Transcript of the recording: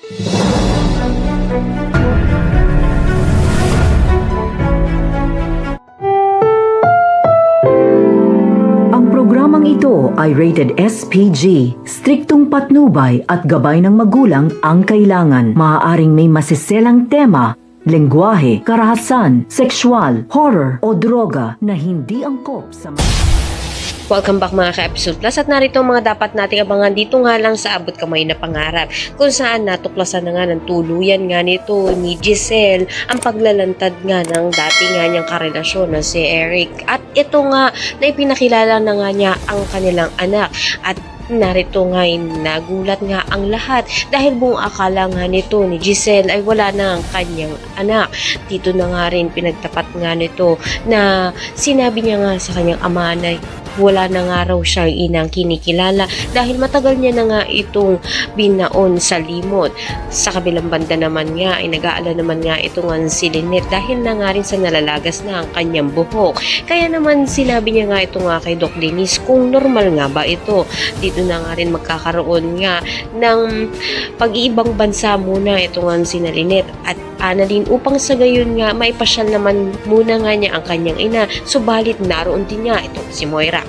Ang programang ito ay rated SPG. Striktong patnubay at gabay ng magulang ang kailangan. Maaaring may masiselang tema, lengguwahe, karahasan, sexual, horror o droga na hindi angkop sa Welcome back mga ka-Episode Plus at narito ang mga dapat nating abangan dito nga lang sa Abot Kamay na Pangarap, kung saan natuklasan na nga ng tuluyan nga nito ni Giselle ang paglalantad nga ng dati nga niyang karelasyon na si Eric, at ito nga na ipinakilala na nga niya ang kanilang anak. At narito nga nagulat nga ang lahat dahil buong akala nga nito ni Giselle ay wala na ang kanyang anak. Dito na nga rin pinagtapat nga nito na sinabi niya nga sa kanyang ama na wala na nga raw siyang inang kinikilala dahil matagal niya na nga itong binaon sa limot. Sa kabilang banda naman nga ay nag-aala naman nga ito nga si Lynette dahil na nga rin sa nalalagas na ang kanyang buhok. Kaya naman sinabi niya nga ito nga kay Doc Denise kung normal nga ba ito. Dito na nga rin magkakaroon nga ng pag-iibang bansa muna ito nga si Lynette at Annalyn upang sa gayon nga maipasyal naman muna nga niya ang kanyang ina, subalit naroon din nga itong si Moira.